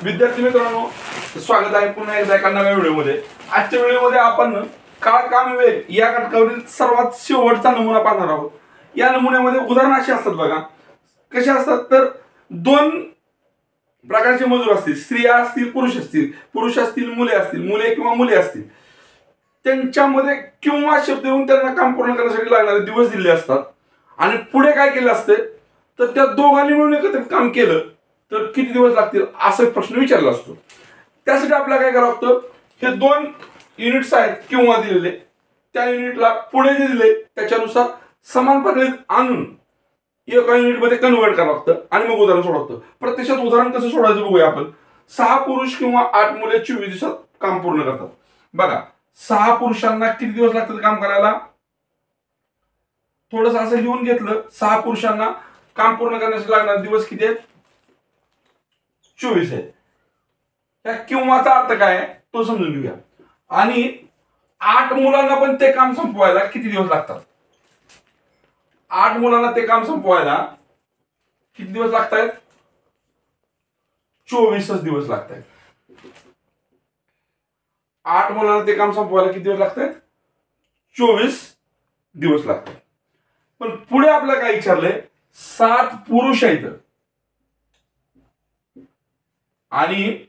विद्यार्थी मित्रांनो, स्वागत आहे पुन्हा एकदा एका नव्या व्हिडिओमध्ये। आजच्या व्हिडिओमध्ये आपण काळ काम वेळ या घटकावरील सर्वात शेवटचा नमुना पाहणार आहोत। या नमुन्यामध्ये उदाहरण अशी असतात बघा, कसे असतात तर दोन प्रकारचे मजूर असतील, स्त्रिया असतील, पुरुष असतील, मुले किंवा मुली असतील। त्यांच्यामध्ये किंवा शब्द येऊन त्यांना काम पूर्ण करण्यासाठी लागणारे दिवस दिले असतात आणि पुढे काय केले असते तर त्या दोघांनी मिळून एकत्रित काम केलं तर किती दिवस लागतील असा प्रश्न विचारला असतो। त्यासाठी आपल्याला काय करावं लागतं, हे दोन युनिट्स आहेत किंवा दिलेले, त्या युनिटला पुढे जे दिले त्याच्यानुसार समान पातळीत आणून एका युनिटमध्ये कन्वर्ट करावं लागतं आणि मग उदाहरण सोडवतं। प्रत्यक्षात उदाहरण कसं सोडायचं बघूया आपण। 6 पुरुष किंवा 8 मुले 24 दिवसात काम पूर्ण करतात। बघा, 6 पुरुषांना किती दिवस लागतात काम करायला, थोडंसं असं लिहून घेतलं। 6 पुरुषांना काम पूर्ण करण्यासाठी लागणारे दिवस किती आहेत, 24 आहे। त्या किंवाचा अर्थ काय आहे तो समजून घेऊया। आणि 8 मुलांना पण ते काम संपवायला किती दिवस लागतात, 8 मुलांना ते काम संपवायला किती दिवस लागतात, 24 दिवस लागतात। 8 मुलांना ते काम संपवायला किती दिवस लागतात, 24 दिवस लागतात। पण पुढे आपल्याला काय विचारलंय, 7 पुरुष आहेत आणि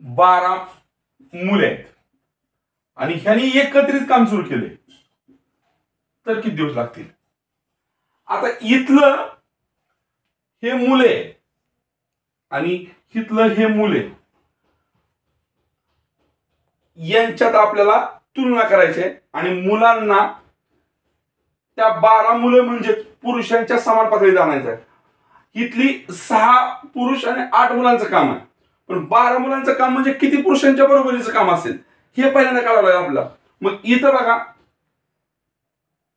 12 मुले आहेत आणि ह्यांनी एकत्रित काम सुरू केले तर किती दिवस लागतील। आता इथलं हे मुले आणि इथलं हे मुले यांच्यात आपल्याला तुलना करायची आहे आणि मुलांना त्या 12 मुलं म्हणजे पुरुषांच्या समान पातळीत आणायचं आहे। इथली 6 पुरुष आणि 8 मुलांचं काम आहे, पण 12 मुलांचं काम म्हणजे किती पुरुषांच्या बरोबरीचं काम असेल हे पहिल्यांदा कळावं लागेल आपल्याला। मग इथं बघा,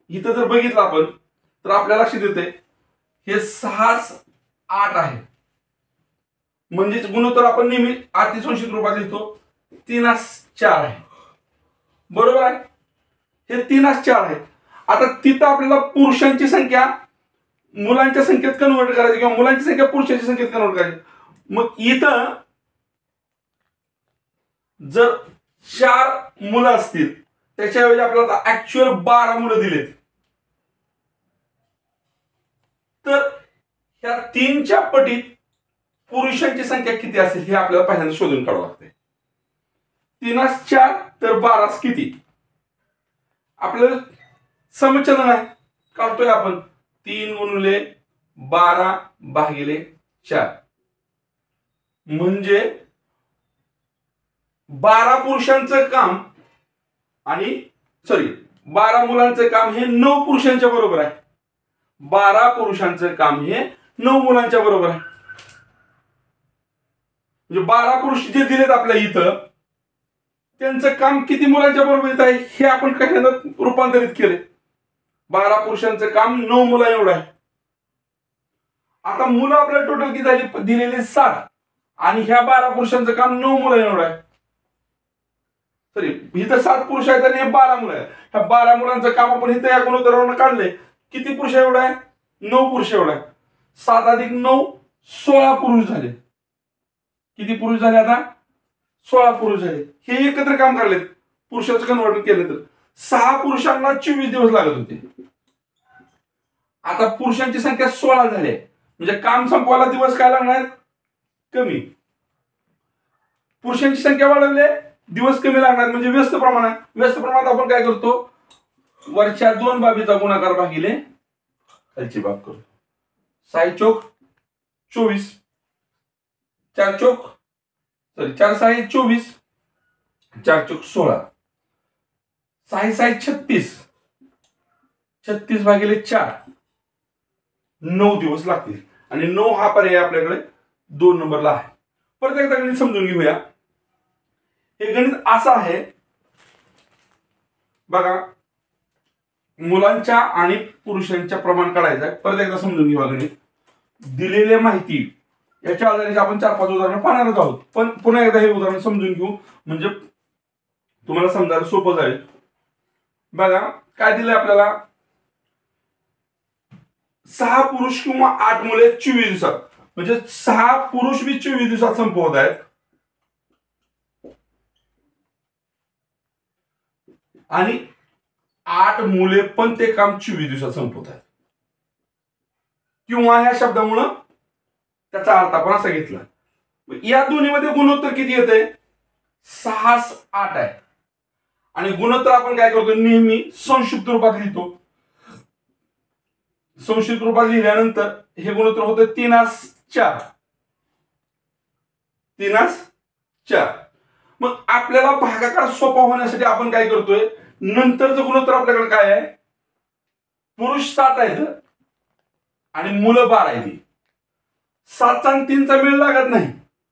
इथं जर बघितलं आपण तर आपल्याला लक्षात येते हे 6 8 आहे, म्हणजेच गुणोत्तर आपण नेहमी 8 संक्षिप्त रूपात लिहितो, 3 4 आहे, बरोबर आहे। हे 3 4 आहे। आता तिथं आपल्याला पुरुषांची संख्या मुलांच्या संख्येत कन्वर्ट करायची किंवा मुलांची संख्या पुरुषांच्या संख्येत कन्वर्ट करायची। मग इथं जर 4 मुलं असतील त्याच्याऐवजी आपल्याला ऍक्च्युअल 12 मुलं दिलेत तर ह्या 3च्या पटीत पुरुषांची संख्या किती असेल हे आपल्याला पहिल्यांदा शोधून काढावं लागते। 3 4 तर 12 किती, आपल्याला समचलन आहे, काढतोय आपण 3 गुणिले 12 भागिले 4 म्हणजे 12 पुरुषांचं काम आणि 12 मुलांचं काम हे 9 पुरुषांच्या बरोबर आहे। 12 पुरुषांचं काम हे 9 मुलांच्या बरोबर आहे। म्हणजे 12 पुरुष जे दिलेत आपल्या इथं त्यांचं काम किती मुलांच्या बरोबर येत आहे हे आपण कशाला रूपांतरित केले। 12 पुरुषांचं काम 9 मुला एवढं आहे। आता मुलं आपल्याला टोटल किती झाली दिलेले 7 आणि ह्या 12 पुरुषांचं काम 9 मुला एवढं आहे। इथं 7 पुरुष आहेत आणि हे 12 मुलं आहेत। ह्या 12 मुलांचं काम आपण इथं या गुणोत्तरावरून काढले, किती पुरुष एवढं आहे, 9 पुरुष एवढं आहे। 7 अधिक 9 16 पुरुष झाले। किती पुरुष झाले आता, 16 पुरुष झाले। हे एकत्र काम करलेत, पुरुषाचं कन्वर्ट केलं तर 6 पुरुषांना 24 दिवस लागत होते। आता पुरुषांची संख्या 16 झाली आहे म्हणजे काम संपवायला दिवस काय लागणार, कमी। पुरुषांची संख्या वाढवली, दिवस कमी लागणार म्हणजे व्यस्त प्रमाण आहे। व्यस्त प्रमाणात आपण काय करतो, वरच्या 2 बाबीचा गुणाकार भागिले खालची बाब करतो। 6 चौक 24, 4 6 24, 4 चौक 16, 6 6 36, 36 भागिले 4 9 दिवस लागतील आणि 9 हा पर्याय आपल्याकडे 2 नंबरला आहे। परत एकदा गणित समजून घेऊया। हे गणित असं आहे बघा, मुलांच्या आणि पुरुषांच्या प्रमाण काढायचं आहे। परत एकदा समजून घेऊया गणित। दिलेली माहिती याच्या आधारे आपण 4-5 उदाहरणं पाहणार आहोत, पण पुन्हा एकदा हे उदाहरण समजून घेऊ म्हणजे तुम्हाला समजायला सोपं जाईल। बघा काय दिलंय आपल्याला, 6 पुरुष किंवा 8 मुले 24 दिवसात म्हणजे 6 पुरुष बी 24 दिवसात संपवत आहेत आणि 8 मुले पण ते काम 24 दिवसात संपवत आहेत. किंवा ह्या शब्दामुळं त्याचा अर्थ आपण असा घेतला. या दोन्हीमध्ये गुणोत्तर किती येते? 6-8 आहे. आणि गुणोत्तर आपण काय करतो? नेहमी संक्षिप्त रूपात लिहितो. संक्षिप्त रूपात लिहिल्यानंतर हे गुणोत्तर होतं 3-4. 3-4. मग आपल्याला भागाकार सोपा होण्यासाठी आपण काय करतोय? नंतरचं गुणोत्तर आपल्याकडे काय आहे? पुरुष 7 आहेत आणि मुलं 12 आहेत. 7चा आणि 3चा मेळ लागत नाही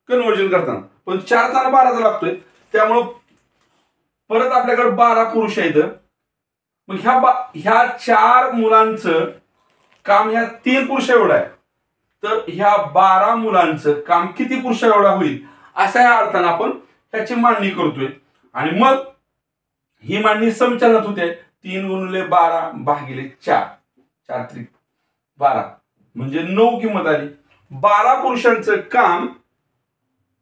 कन्व्हर्जन करताना, पण 4चा आणि 12चा लागतोय. त्यामुळं परत आपल्याकडे 12 पुरुष आहेत. मग ह्या 4 मुलांचं काम ह्या 3 पुरुष एवढं आहे, तर ह्या 12 मुलांचं काम किती पुरुष एवढा होईल अशा या अर्थानं आपण त्याची मांडणी करतोय. आणि मग ही मांडणी समचलनात होते. 3 × 12 भागिले 4. 4×3=12 म्हणजे 9 किंमत आली. 12 पुरुषांचं काम,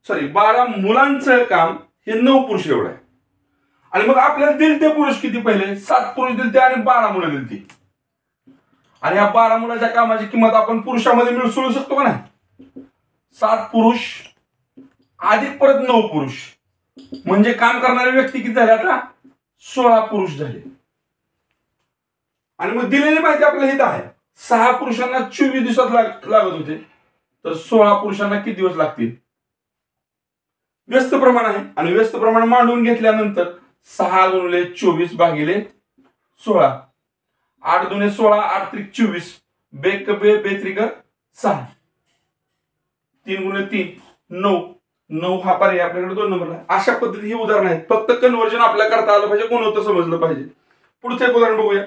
12 मुलांचं काम हे 9 पुरुष एवढं आहे. आणि मग आपल्याला दिलते पुरुष किती? पहिले 7 पुरुष दिलते आणि 12 मुलं दिलती. आणि ह्या 12 मुलाच्या कामाची किंमत आपण पुरुषामध्ये मिसळू शकतो का नाही? 7 पुरुष अधिक परत 9 पुरुष म्हणजे काम करणारे व्यक्ती किती झाले? आता 16 पुरुष झाले. आणि मग दिलेली माहिती आपल्याला इथं आहे. 6 पुरुषांना 24 दिवसात लागत होते, तर 16 पुरुषांना किती दिवस लागतील? व्यस्त प्रमाण आहे आणि व्यस्त प्रमाण मांडून घेतल्यानंतर 6 × 24 भागिले 16. 8 × 16 8 × 24 बेक बे बेत्रिक 6. 3 × 3 9. 9 हा पर्याय आपल्याकडे 2 नंबरला. अशा पद्धती ही उदाहरण आहेत. फक्त कन्व्हर्जन आपल्याला करता आलं पाहिजे, गुणोत्तर समजलं पाहिजे. पुढचं एक उदाहरण बघूया.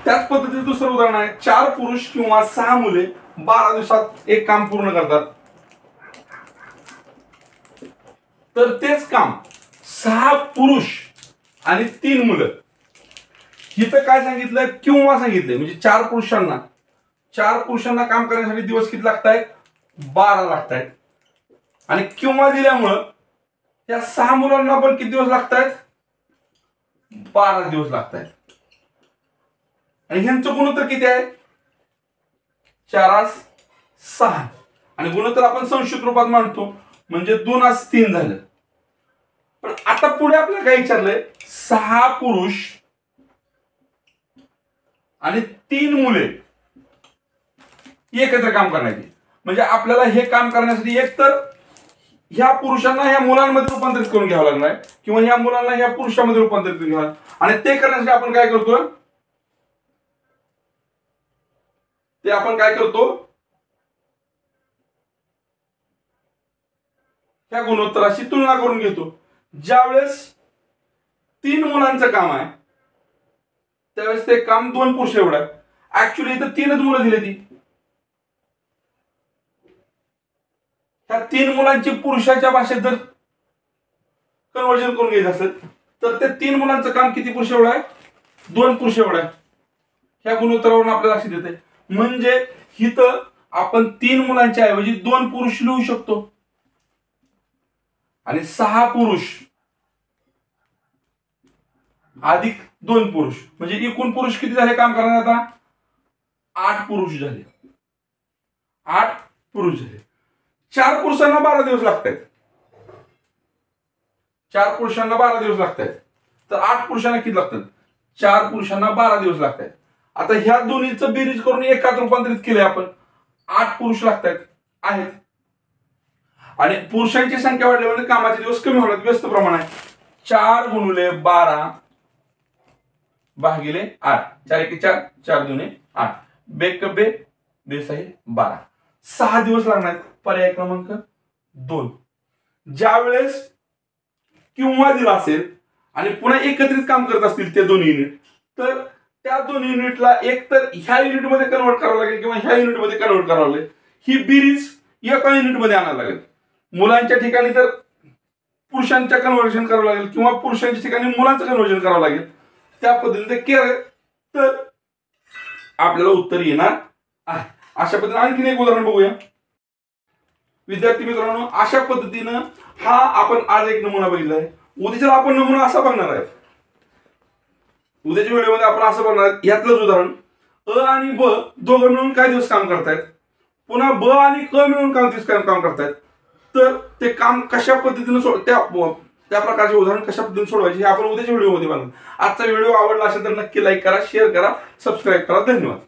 त्याच पद्धतीचं दुसरं उदाहरण आहे. 4 पुरुष किंवा 6 मुले 12 दिवसात एक काम पूर्ण करतात. तर तेच काम 6 पुरुष आणि 3 मुलं. इथं काय सांगितलं? किंवा सांगितलंय. म्हणजे 4 पुरुषांना काम करण्यासाठी दिवस किती लागतायत? 12 लागतायत. आणि किंवा दिल्यामुळं त्या 6 मुलांना पण किती दिवस लागतायत? 12 दिवस लागतायत. आणि ह्यांचं गुणोत्तर किती आहे? 4-6. आणि गुणोत्तर आपण संक्षिप्त रूपात मांडतो म्हणजे 2-3 झालं. पण आता पुढे आपल्याला काय विचारलंय? 6 पुरुष आणि 3 मुले एकत्र काम करण्याची. म्हणजे आपल्याला हे काम करण्यासाठी एक तर ह्या पुरुषांना ह्या मुलांमध्ये रूपांतरित करून घ्यावं लागणार आहे, किंवा ह्या मुलांना ह्या पुरुषांमध्ये रूपांतरित करून घ्यावं. आणि ते करण्यासाठी आपण काय करतो? ह्या गुणोत्तराशी तुलना करून घेतो. ज्यावेळेस 3 मुलांचं काम आहे त्यावेळेस ते काम 2 पुरुष एवढं आहे. ऍक्च्युली इथं 3च मुलं दिली ती. ह्या 3 मुलांची पुरुषाच्या भाषेत जर कन्व्हर्जन करून घ्यायचं असेल तर ते 3 मुलांचं काम किती पुरुष एवढं आहे? 2 पुरुष एवढं आहे. ह्या गुणोत्तरावरून आपल्याला लक्षात येते. म्हणजे इथं आपण 3 मुलांच्या ऐवजी 2 पुरुष लिहू शकतो. आणि 6 पुरुष अधिक 2 पुरुष म्हणजे एकूण पुरुष किती झाले काम करणारे? आता 8 पुरुष झाले. 8 पुरुष झाले. 4 पुरुषांना 12 दिवस लागतात. 4 पुरुषांना 12 दिवस लागतात. तर 8 पुरुषांना किती लागतात? 4 पुरुषांना 12 दिवस लागतात. आता ह्या दोन्हीचं बेरीज करून एकात रूपांतरित केले आपण. 8 पुरुष लागतात आहेत. आणि पुरुषांची संख्या वाढल्यामुळे कामाचे दिवस कमी होणार. व्यस्त प्रमाण आहे. 4 × 12 भागिले 8. 4×1 4, 4×2 8 बेक बे बेसाही 12. 6 दिवस लागणार. पर्याय क्रमांक 2. ज्यावेळेस किंवा दिला असेल आणि पुन्हा एकत्रित काम करत असतील ते 2 युनिट, तर त्या 2 युनिटला एक तर ह्या युनिटमध्ये कन्वर्ट करावं लागेल किंवा ह्या युनिटमध्ये कन्वर्ट करावं लागेल. ही बेरीज एका युनिटमध्ये आणायला लागेल. मुलांच्या ठिकाणी तर पुरुषांच्या कन्व्हर्जन करावं लागेल किंवा पुरुषांच्या ठिकाणी मुलांचं कन्व्हर्जन करावं लागेल. त्या पद्धतीने केलं तर आपल्याला उत्तर येणार आहे. अशा पद्धतीने आणखीन एक उदाहरण बघूया. विद्यार्थी मित्रांनो, अशा पद्धतीनं हा आपण आज एक नमुना बघितला आहे. उद्याच्याला आपण नमुना असा बघणार आहे. उद्याच्या व्हिडिओमध्ये आपण असं बघणार आहे. यातलंच उदाहरण, अ आणि ब दोघं मिळून काय दिवस काम करतायत, पुन्हा ब आणि क मिळून काय दिवस काम करतायत. तर ते काम कशा पद्धतीने त्या प्रकारचे उदाहरण कशा पद्धतीने सोडवायचे हे आपण उद्याच्या व्हिडिओमध्ये बघणार. आजचा व्हिडिओ आवडला असेल तर नक्की लाईक करा, शेअर करा, सबस्क्राईब करा. धन्यवाद.